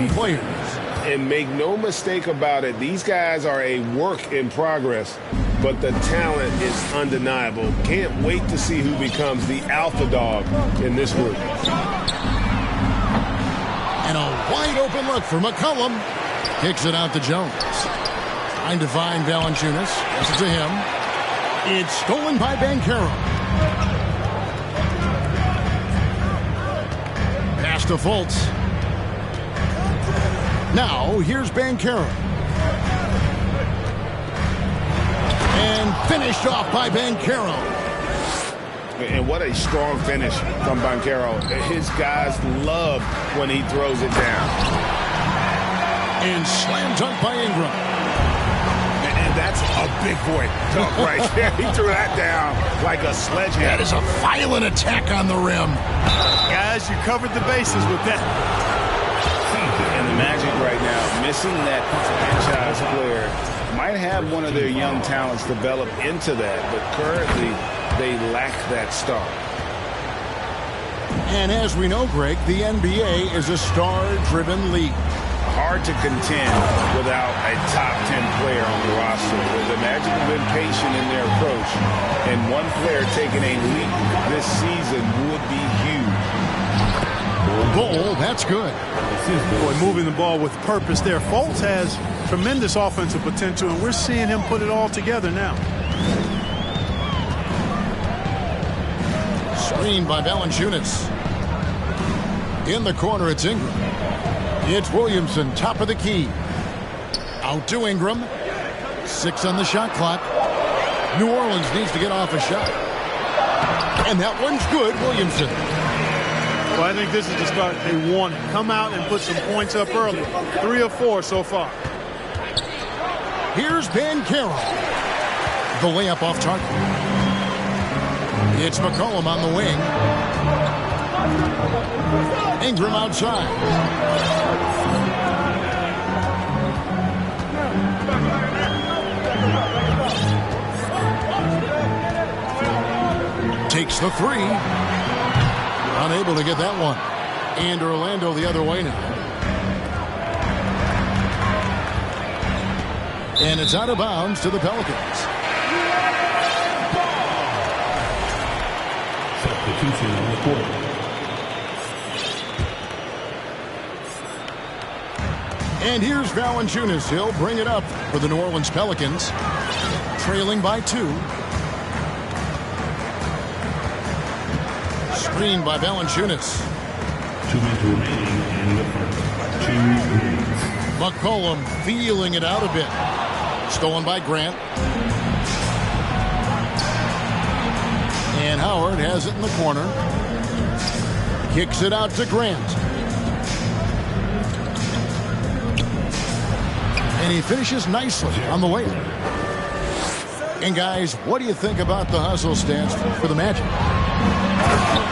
young players. And make no mistake about it, these guys are a work in progress, but the talent is undeniable. Can't wait to see who becomes the alpha dog in this group. And a wide open look for McCollum. Kicks it out to Jones. Trying to find Valanciunas. Gets it to him. It's stolen by Banchero. Pass to Fultz. Now, here's Banchero. And finished off by Banchero. And what a strong finish from Banchero. His guys love when he throws it down. And slam dunk by Ingram. And that's a big boy dunk right there. He threw that down like a sledgehammer. That is a violent attack on the rim. Guys, you covered the bases with that. And the Magic right now, missing that franchise player, might have one of their young talents develop into that, but currently they lack that star. And as we know, Greg, the NBA is a star-driven league. Hard to contend without a top 10 player on the roster. The Magic have been patient in their approach, and one player taking a leap this season would be huge. Bull, that's good. Boy, moving the ball with purpose there. Fultz has tremendous offensive potential, and we're seeing him put it all together now. Screen by Valanciunas. In the corner, it's Ingram. It's Williamson, top of the key. Out to Ingram. 6 on the shot clock. New Orleans needs to get off a shot. And that one's good, Williamson. Well, I think this is the start they want. Come out and put some points up early. 3 of 4 so far. Here's Banchero. The layup off target. It's McCollum on the wing. Ingram outside. Takes the 3. Unable to get that one. And Orlando the other way now. And it's out of bounds to the Pelicans. Substitution on the court. And here's Valanciunas. He'll bring it up for the New Orleans Pelicans. Trailing by 2. Screen by Valanciunas. 2 minutes remaining in the first. 2 minutes. McCollum feeling it out a bit. Stolen by Grant. And Howard has it in the corner. Kicks it out to Grant. And he finishes nicely on the way. And guys, what do you think about the hustle stance for the Magic?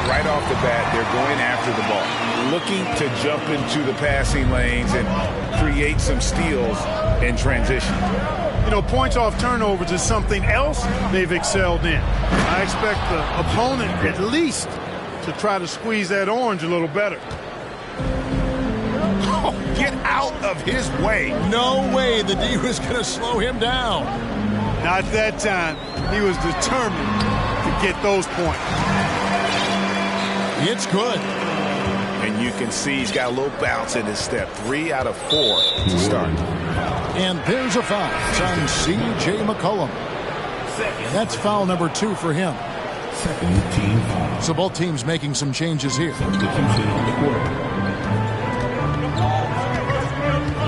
Right off the bat, they're going after the ball, looking to jump into the passing lanes and create some steals in transition. You know, points off turnovers is something else they've excelled in. I expect the opponent at least to try to squeeze that orange a little better. Oh, get out of his way. No way the D was going to slow him down. Not that time. He was determined to get those points. It's good. And you can see he's got a little bounce in his step. 3 out of 4 to start. And there's a foul. It's on C.J. McCollum. That's foul number 2 for him. Second team foul. So both teams making some changes here. Substitution on the court.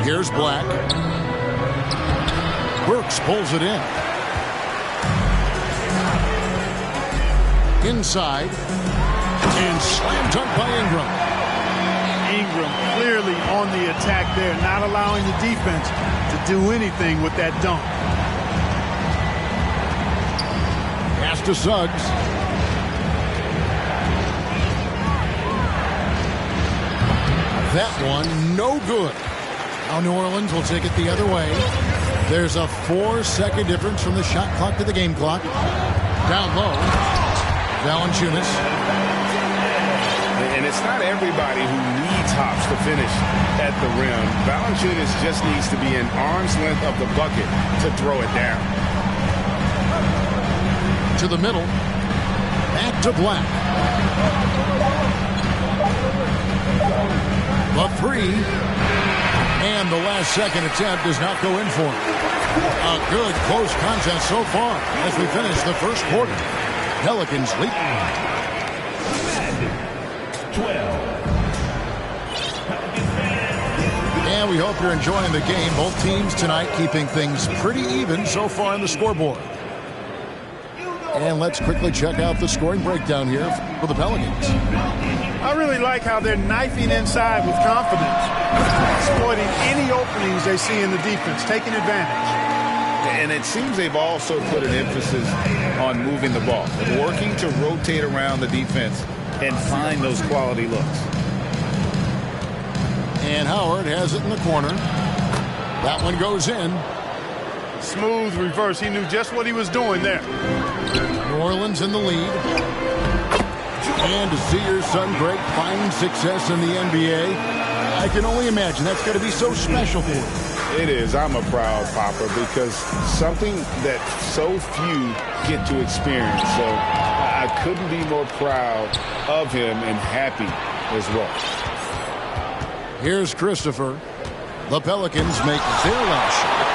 Here's Black. Burks pulls it in. Inside. And slam dunk by Ingram. Ingram clearly on the attack there, not allowing the defense to do anything with that dunk. Pass to Suggs. That one, no good. Now New Orleans will take it the other way. There's a 4-second difference from the shot clock to the game clock. Down low. Valanciunas. And it's not everybody who needs tops to finish at the rim. Valanciunas just needs to be an arm's length of the bucket to throw it down. To the middle. Back to Black. The three. And the last second attempt does not go in for him. A good close contest so far as we finish the first quarter. Pelicans lead. 12. And we hope you're enjoying the game. Both teams tonight keeping things pretty even so far on the scoreboard. And let's quickly check out the scoring breakdown here for the Pelicans. I really like how they're knifing inside with confidence, exploiting any openings they see in the defense, taking advantage. And it seems they've also put an emphasis on moving the ball, working to rotate around the defense and find those quality looks. And Howard has it in the corner. That one goes in. Smooth reverse. He knew just what he was doing there. New Orleans in the lead. And to see your son Greg find success in the NBA, I can only imagine that's going to be so special for him. It is. I'm a proud papa because something that so few get to experience. So I couldn't be more proud of him and happy as well. Here's Christopher. The Pelicans make their last shot.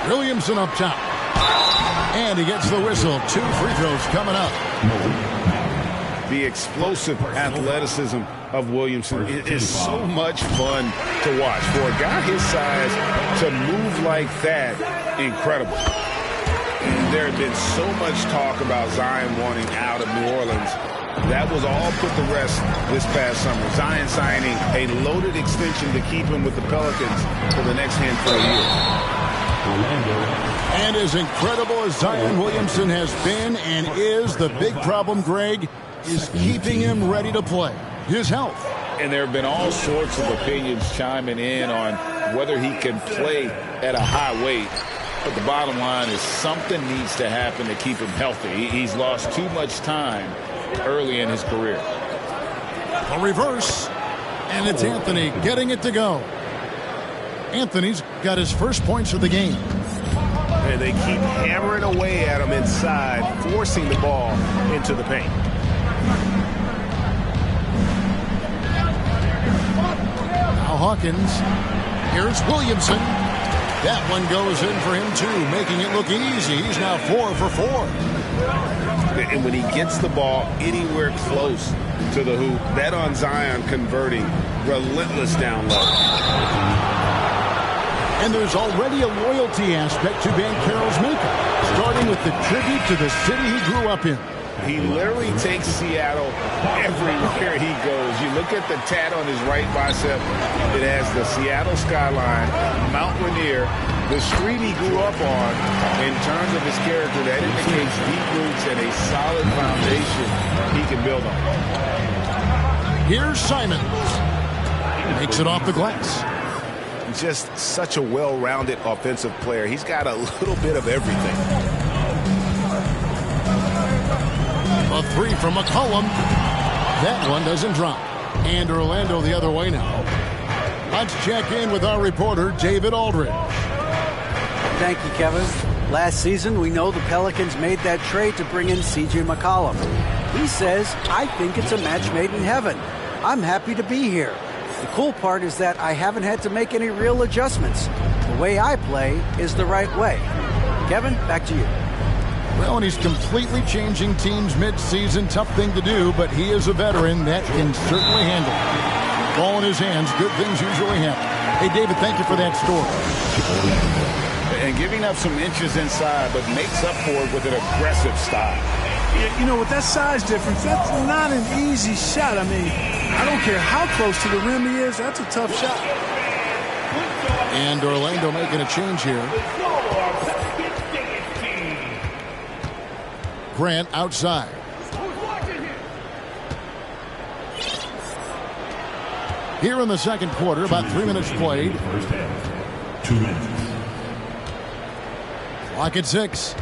Williamson up top. And he gets the whistle. 2 free throws coming up. The explosive athleticism of Williamson is so much fun to watch. For a guy his size to move like that, incredible. There had been so much talk about Zion wanting out of New Orleans. That was all put to rest this past summer. Zion signing a loaded extension to keep him with the Pelicans for the next handful of years. And as incredible as Zion Williamson has been and is, the big problem, Greg, is keeping him ready to play. His health. And there have been all sorts of opinions chiming in on whether he can play at a high weight. But the bottom line is something needs to happen to keep him healthy. He's lost too much time early in his career. A reverse. And it's Anthony getting it to go. Anthony's got his first points of the game. And they keep hammering away at him inside, forcing the ball into the paint. Now Hawkins. Here's Williamson. That one goes in for him too, making it look easy. He's now 4 for 4. And when he gets the ball anywhere close to the hoop, bet on Zion converting, relentless down low. And there's already a loyalty aspect to Banchero's makeup, starting with the tribute to the city he grew up in. He literally takes Seattle everywhere he goes. You look at the tat on his right bicep. It has the Seattle skyline, Mount Rainier, the street he grew up on. In terms of his character, that indicates deep roots and a solid foundation he can build on. Here's Simons. Makes it off the glass. Just such a well-rounded offensive player. He's got a little bit of everything. A 3 from McCollum. That one doesn't drop. And Orlando the other way now. Let's check in with our reporter, David Aldridge. Thank you, Kevin. Last season, we know the Pelicans made that trade to bring in C.J. McCollum. He says, I think it's a match made in heaven. I'm happy to be here. The cool part is that I haven't had to make any real adjustments. The way I play is the right way. Kevin, back to you. Well, and he's completely changing teams mid-season. Tough thing to do, but he is a veteran that can certainly handle it. Ball in his hands, good things usually happen. Hey, David, thank you for that story. And giving up some inches inside, but makes up for it with an aggressive style. You know, with that size difference, that's not an easy shot. I mean, I don't care how close to the rim he is. That's a tough shot. And Orlando making a change here. Grant outside. Here in the second quarter, about 3 minutes played. First half. 2 minutes. Clock at 6.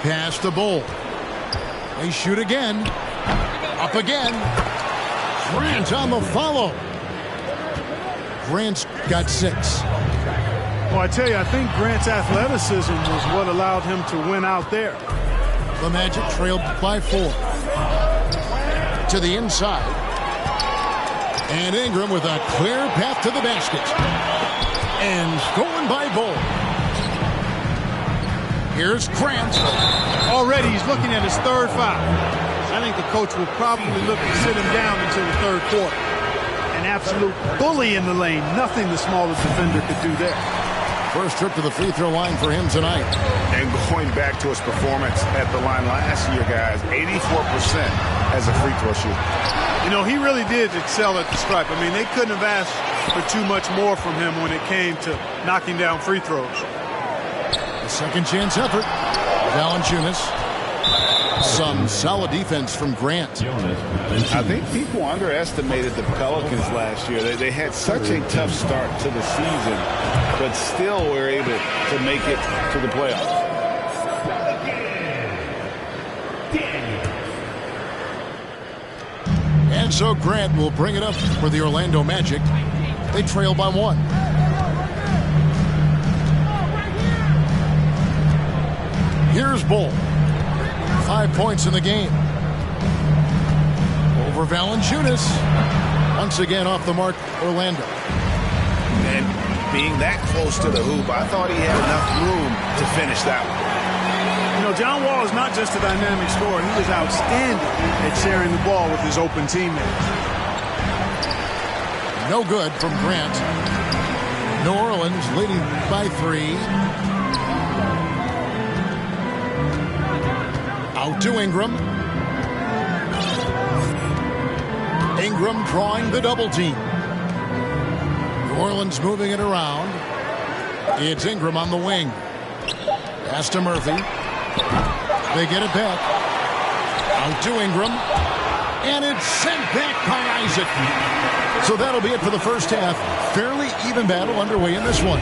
Pass to Bull. They shoot again. Up again. Grant on the follow. Grant's got 6. Well, I tell you, I think Grant's athleticism was what allowed him to win out there. The Magic trailed by 4. To the inside. And Ingram with a clear path to the basket. And stolen by Bull. Here's Grant. Already he's looking at his third foul. I think the coach will probably look to sit him down until the third quarter. An absolute bully in the lane. Nothing the smallest defender could do there. First trip to the free throw line for him tonight. And going back to his performance at the line last year, guys, 84% as a free throw shooter. You know, he really did excel at the stripe. I mean, they couldn't have asked for too much more from him when it came to knocking down free throws. A second chance effort. Valanciunas. Some solid defense from Grant. I think people underestimated the Pelicans last year. They had such a tough start to the season, but still were able to make it to the playoffs. And so Grant will bring it up for the Orlando Magic. They trail by 1. Here's Bull. 5 points in the game. Over Valanciunas. Once again off the mark, Orlando. And being that close to the hoop, I thought he had enough room to finish that one. You know, John Wall is not just a dynamic scorer. He was outstanding at sharing the ball with his open teammates. No good from Grant. New Orleans leading by 3. Out to Ingram. Ingram drawing the double team. New Orleans moving it around. It's Ingram on the wing. Pass to Murphy. They get it back. Out to Ingram. And it's sent back by Isaac. So that'll be it for the first half. Fairly even battle underway in this one.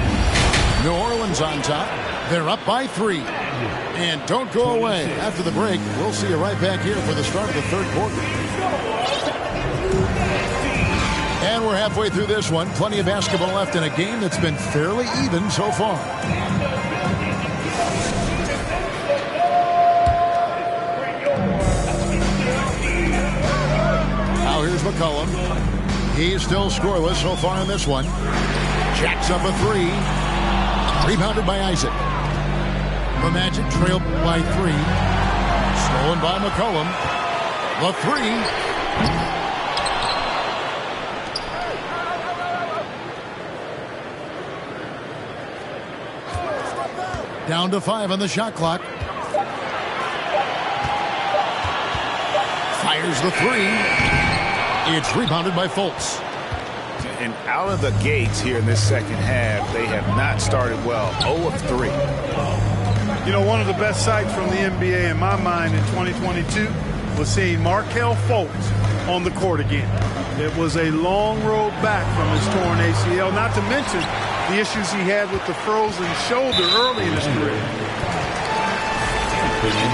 New Orleans on top. They're up by 3. And don't go away. After the break, we'll see you right back here for the start of the third quarter. And we're halfway through this one. Plenty of basketball left in a game that's been fairly even so far. Now here's McCollum. He's still scoreless so far in this one. Jacks up a 3. Rebounded by Isaac. The Magic trailed by 3. Stolen by McCollum. The 3. Down to 5 on the shot clock. Fires the 3. It's rebounded by Fultz. And out of the gates here in this second half, they have not started well. 0 of 3. You know, one of the best sights from the NBA in my mind in 2022 was seeing Markelle Fultz on the court again. It was a long road back from his torn ACL, not to mention the issues he had with the frozen shoulder early in his career.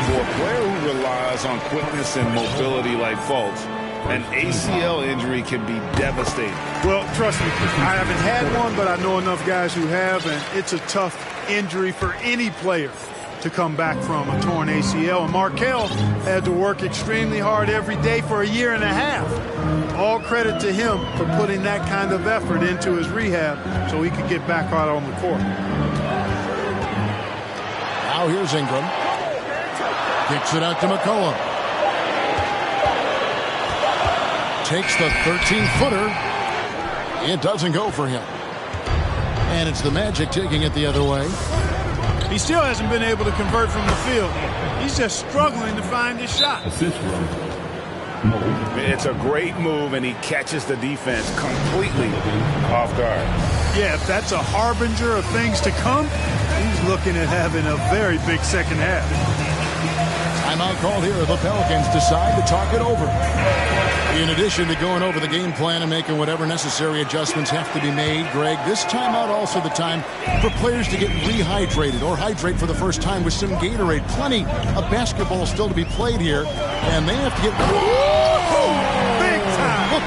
For a player who relies on quickness and mobility like Fultz, an ACL injury can be devastating. Well, trust me, I haven't had one, but I know enough guys who have, and it's a tough injury for any player to come back from a torn ACL. And Markelle had to work extremely hard every day for a year and a half. All credit to him for putting that kind of effort into his rehab so he could get back out on the court. Now here's Ingram. Kicks it out to McCollum. Takes the 13-footer. It doesn't go for him. And it's the Magic taking it the other way. He still hasn't been able to convert from the field. He's just struggling to find his shot. It's a great move, and he catches the defense completely off guard. Yeah, if that's a harbinger of things to come, he's looking at having a very big second half. Timeout called here. The Pelicans decide to talk it over. In addition to going over the game plan and making whatever necessary adjustments have to be made, Greg, this timeout also the time for players to get rehydrated or hydrate for the first time with some Gatorade. Plenty of basketball still to be played here, and they have to get... Big time!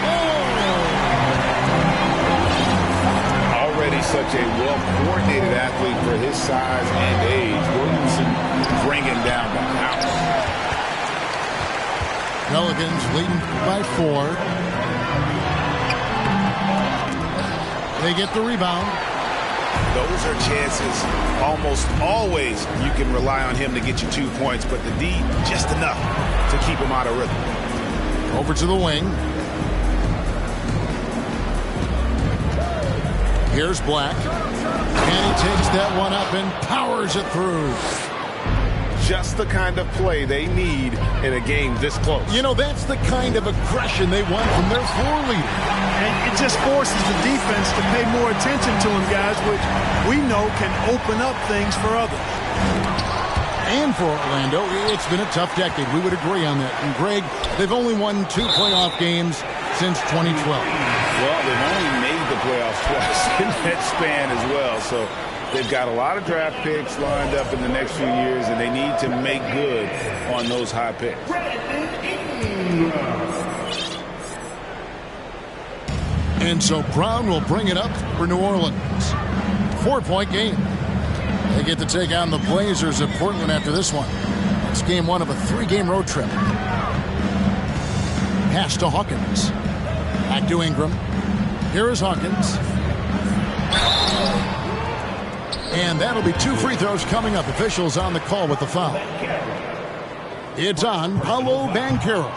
Already such a well-coordinated athlete for his size and age. Williamson bringing down the house. Pelicans leading by 4. They get the rebound. Those are chances almost always you can rely on him to get you 2 points, but the D just enough to keep him out of rhythm. Over to the wing. Here's Black. And he takes that one up and powers it through. Just the kind of play they need in a game this close. You know, that's the kind of aggression they want from their floor leader. And it just forces the defense to pay more attention to him, guys, which we know can open up things for others. And for Orlando, it's been a tough decade. We would agree on that. And, Greg, they've only won 2 playoff games since 2012. Well, they've only made the playoffs twice in that span as well. So they've got a lot of draft picks lined up in the next few years, and they need to make good on those high picks. And so Brown will bring it up for New Orleans. 4-point game. They get to take on the Blazers of Portland after this one. It's game 1 of a 3-game road trip. Pass to Hawkins. Back to Ingram. Here is Hawkins. And that'll be 2 free throws coming up. Officials on the call with the foul. It's on Paolo Banchero.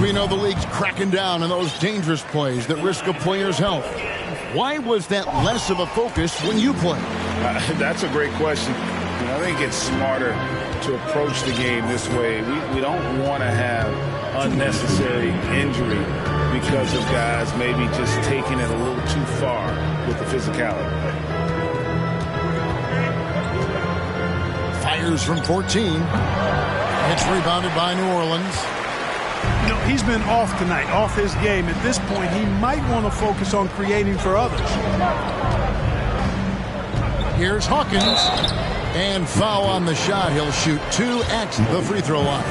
We know the league's cracking down on those dangerous plays that risk a player's health. Why was that less of a focus when you played? That's a great question. I think it's smarter to approach the game this way. We don't want to have unnecessary injury because of guys maybe just taking it a little too far with the physicality. Fires from 14. It's rebounded by New Orleans. You know, he's been off tonight, off his game. At this point, he might want to focus on creating for others. Here's Hawkins. And foul on the shot. He'll shoot 2 at the free throw line.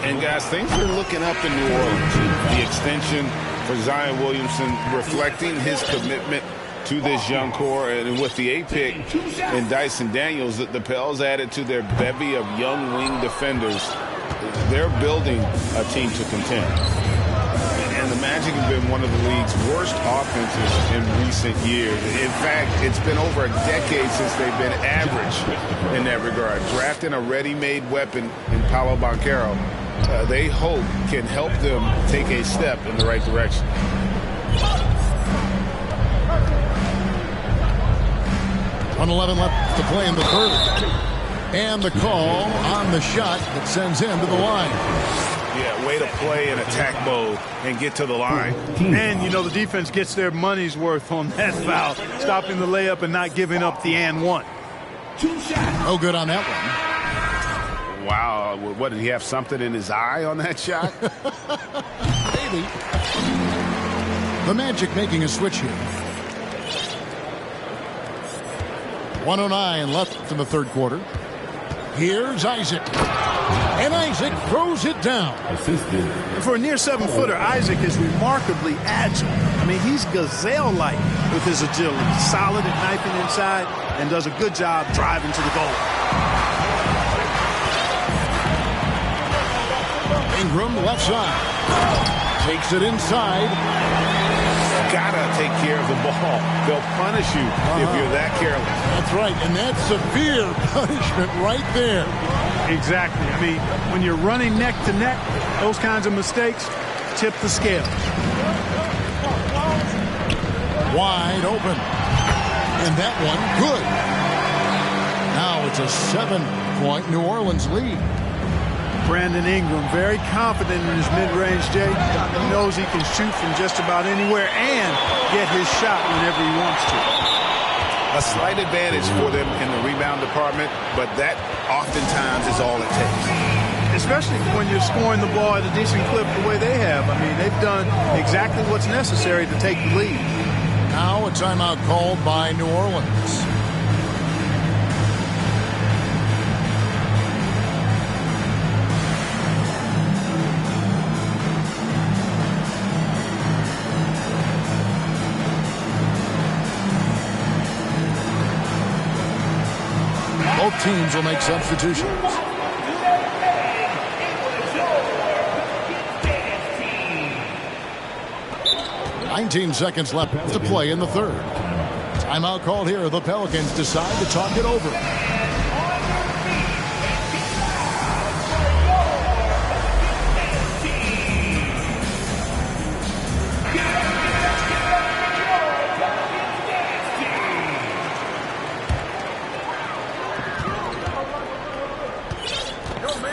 And, guys, things are looking up in New Orleans. The extension for Zion Williamson reflecting his commitment to this young core. And with the 8th pick in Dyson Daniels, the Pels added to their bevy of young wing defenders. They're building a team to contend. And the Magic have been one of the league's worst offenses in recent years. In fact, it's been over a decade since they've been average in that regard. Drafting a ready-made weapon in Paolo Banchero, they hope can help them take a step in the right direction. .11 left to play in the third. And the call on the shot that sends him to the line. Yeah, way to play in attack mode and get to the line. And, you know, the defense gets their money's worth on that foul, stopping the layup and not giving up the and one. No good on that one. Wow, what, did he have something in his eye on that shot? Maybe. The Magic making a switch here. 1:09 left in the third quarter. Here's Isaac. And Isaac throws it down. For a near 7-footer, Isaac is remarkably agile. I mean, he's gazelle-like with his agility. Solid at knifing inside and does a good job driving to the goal. Ingram left side. Takes it inside. Gotta take care of the ball. They'll punish you if you're that careless. That's right, and that's severe punishment right there. Exactly. I mean, when you're running neck to neck, those kinds of mistakes tip the scale. Wide open. And that one, good. Now it's a 7-point New Orleans lead. Brandon Ingram, very confident in his mid-range, Jay. He knows he can shoot from just about anywhere and get his shot whenever he wants to. A slight advantage for them in the rebound department, but that oftentimes is all it takes. Especially when you're scoring the ball at a decent clip the way they have. I mean, they've done exactly what's necessary to take the lead. Now a timeout called by New Orleans. Both teams will make substitutions. 19 seconds left to play in the third. Timeout called here. The Pelicans decide to talk it over.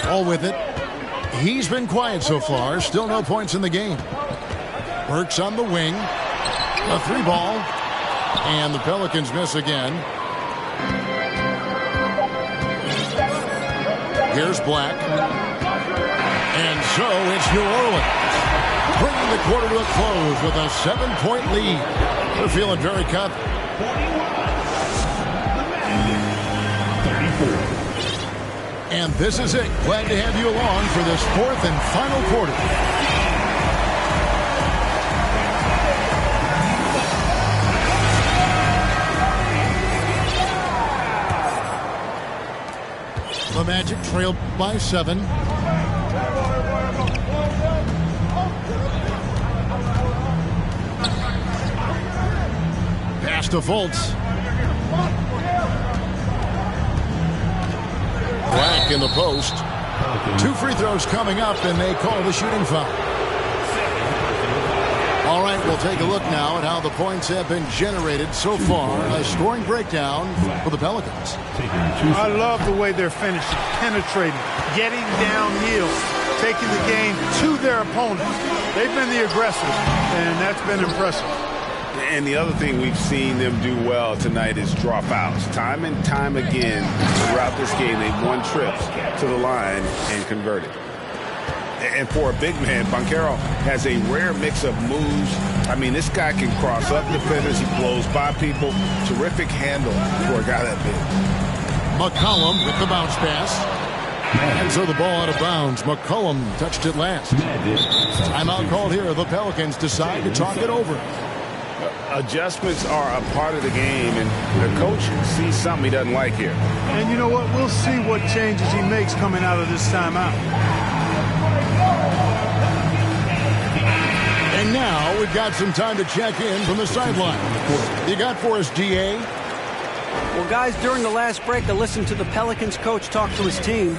All with it. He's been quiet so far. Still no points in the game. Burks on the wing. A three ball. And the Pelicans miss again. Here's Black. And so it's New Orleans, bringing the quarter to a close with a 7-point lead. They're feeling very confident. 34. And this is it. Glad to have you along for this fourth and final quarter. The Magic trailed by 7. Pass to Fultz. Black in the post. 2 free throws coming up, and they call the shooting foul. All right, we'll take a look now at how the points have been generated so far. A scoring breakdown for the Pelicans. I love the way they're finishing, penetrating, getting downhill, taking the game to their opponents. They've been the aggressors, and that's been impressive. And the other thing we've seen them do well tonight is dropouts. Time and time again throughout this game, they've won trips to the line and converted. And for a big man, Banchero has a rare mix of moves. I mean, this guy can cross up defenders. He blows by people. Terrific handle for a guy that big. McCollum with the bounce pass. And so the ball out of bounds. McCollum touched it last. Timeout called here. The Pelicans decide to talk it over. Adjustments are a part of the game, and the coach sees something he doesn't like here. And you know what? We'll see what changes he makes coming out of this timeout. And now we've got some time to check in from the sideline. You got for us, GA? Well, guys, during the last break, I listened to the Pelicans coach talk to his team.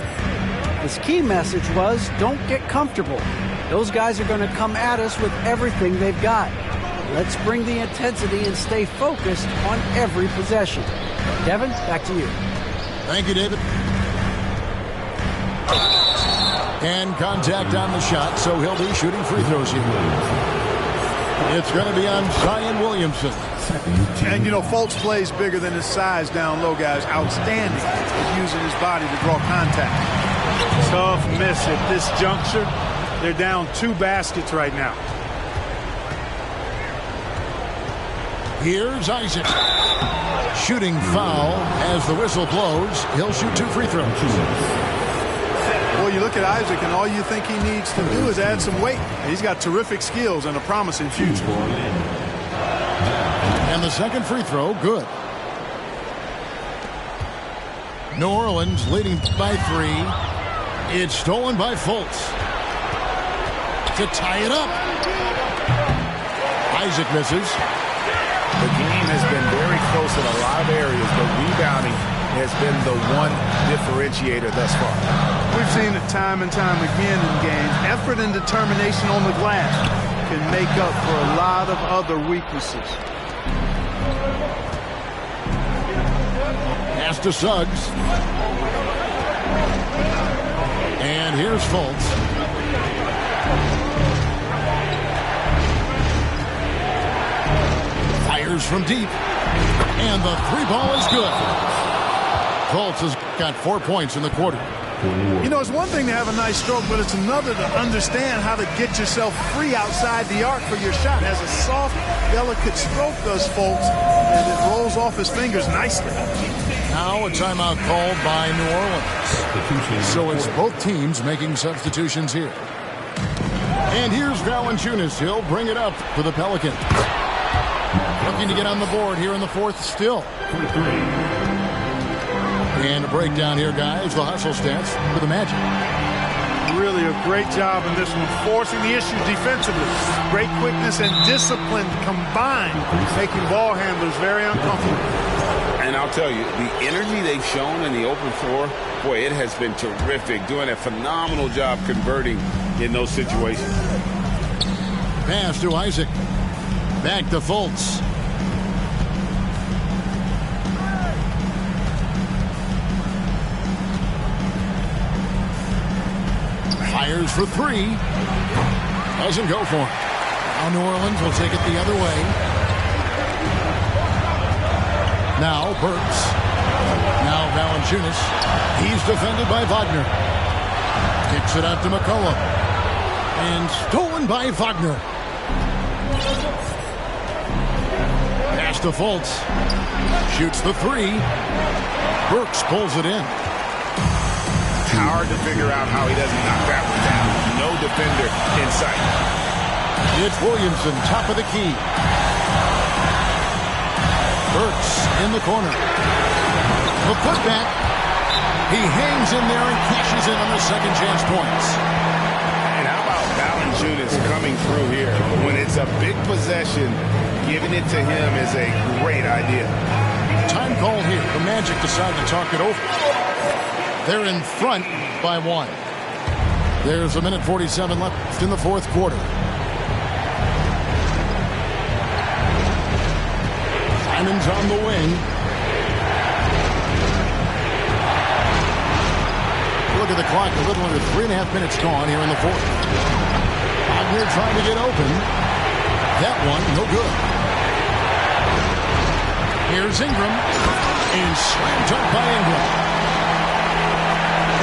His key message was, don't get comfortable. Those guys are going to come at us with everything they've got. Let's bring the intensity and stay focused on every possession. Devin, back to you. Thank you, David. And contact on the shot, so he'll be shooting free throws here. It's going to be on Zion Williamson. And, you know, Fultz plays bigger than his size down low, guys. Outstanding at using his body to draw contact. Tough miss at this juncture. They're down 2 baskets right now. Here's Isaac. Shooting foul as the whistle blows. He'll shoot 2 free throws. Well, you look at Isaac, and all you think he needs to do is add some weight. He's got terrific skills and a promising future. And the second free throw, good. New Orleans leading by 3. It's stolen by Fultz. To tie it up. Isaac misses. The game has been very close in a lot of areas, but rebounding has been the one differentiator thus far. We've seen it time and time again in games. Effort and determination on the glass can make up for a lot of other weaknesses. Pass to Suggs. And here's Fultz. Fires from deep. And the three ball is good. Fultz has got 4 points in the quarter. You know, it's one thing to have a nice stroke, but it's another to understand how to get yourself free outside the arc for your shot. Has a soft, delicate stroke, does Fultz, and it rolls off his fingers nicely. Now a timeout called by New Orleans. So it's both teams making substitutions here. And here's Valanciunas. He'll bring it up for the Pelicans. Looking to get on the board here in the fourth still. And a breakdown here, guys. The hustle stats for the Magic. Really a great job in this one, forcing the issue defensively. Great quickness and discipline combined, making ball handlers very uncomfortable. And I'll tell you, the energy they've shown in the open floor, boy, it has been terrific. Doing a phenomenal job converting in those situations. Pass to Isaac. Back to Fultz. Fires for three. Doesn't go for it. Now New Orleans will take it the other way. Now Burks. Now Valanciunas. He's defended by Wagner. Kicks it out to McCollum. And stolen by Wagner. Pass to Fultz. Shoots the three. Burks pulls it in. Hard to figure out how he doesn't knock that one down. No defender in sight. It's Williamson, top of the key. Burks in the corner. The putback. He hangs in there and cashes in on the second chance points. And how about Valanciunas coming through here? When it's a big possession, giving it to him is a great idea. Time call here. The Magic decide to talk it over. They're in front by one. There's a minute 47 left in the fourth quarter. Simon's on the wing. Look at the clock. A little under 3.5 minutes gone here in the fourth. Wagner trying to get open. That one, no good. Here's Ingram. And slammed up by Ingram.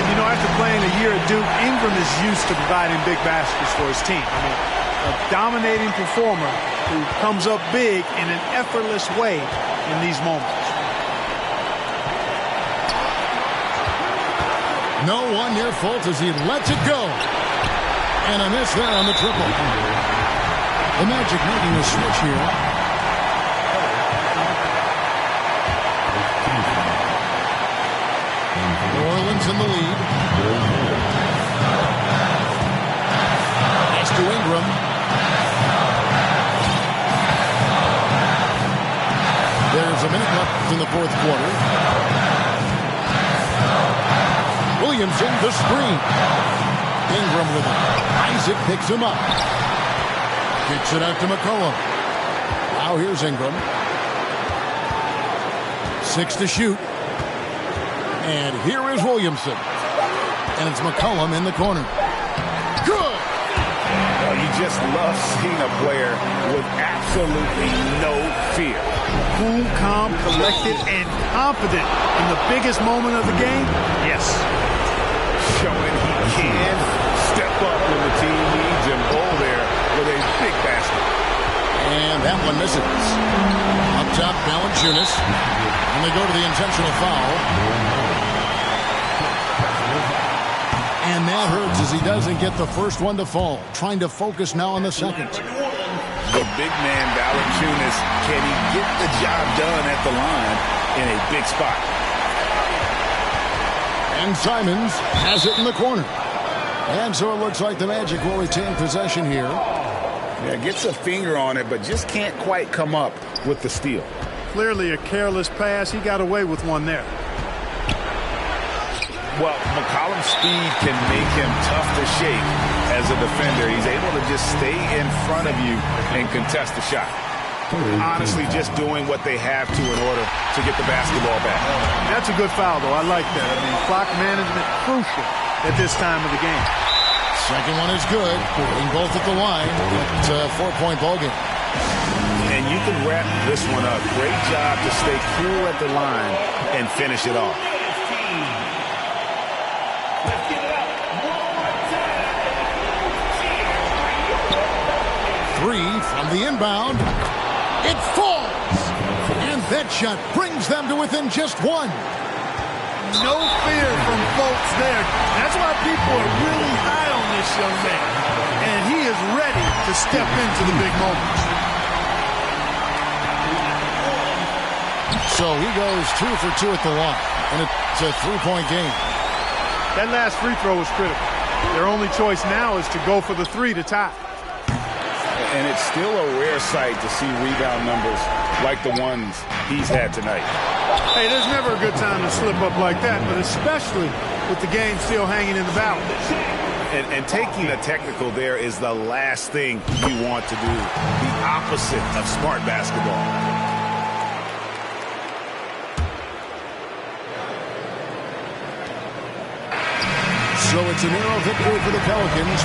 You know, after playing a year at Duke, Ingram is used to providing big baskets for his team. I mean, a dominating performer who comes up big in an effortless way in these moments. No one near Fultz as he lets it go. And a miss there on the triple. The Magic making a switch here. New Orleans in the lead. Pass to Ingram. There's a minute left in the fourth quarter. Williamson, the screen. Ingram with it. Isaac picks him up. Kicks it out to McCollum. Now here's Ingram. 6 to shoot. And here is Williamson. And it's McCollum in the corner. Good! Well, you just love seeing a player with absolutely no fear. Cool, calm, collected, and confident in the biggest moment of the game? Yes. Showing he can step up when the team needs him. Bowl there with a big basket. And that one misses. Up top, Valanciunas. And they go to the intentional foul. And that hurts as he doesn't get the first one to fall. Trying to focus now on the second. The big man, Valanciunas, can he get the job done at the line in a big spot? And Simons has it in the corner. And so it looks like the Magic will retain possession here. Yeah, gets a finger on it, but just can't quite come up with the steal. Clearly a careless pass. He got away with one there. Well, McCollum's speed can make him tough to shake as a defender. He's able to just stay in front of you and contest the shot. Honestly, just doing what they have to in order to get the basketball back. That's a good foul, though. I like that. I mean, clock management crucial at this time of the game. Second one is good. Putting both at the line. It's a 4-point ball game. And And you can wrap this one up. Great job to stay cool at the line and finish it off. Three from the inbound. It falls. And that shot brings them to within just one. No fear from folks there. That's why people are really high on this young man. And he is ready to step into the big moments. So he goes 2 for 2 at the line. And it's a 3-point game. That last free throw was critical. Their only choice now is to go for the 3 to tie. And it's still a rare sight to see rebound numbers like the ones he's had tonight. Hey, there's never a good time to slip up like that, but especially with the game still hanging in the balance. And taking a technical there is the last thing you want to do. The opposite of smart basketball. So it's a narrow victory for the Pelicans.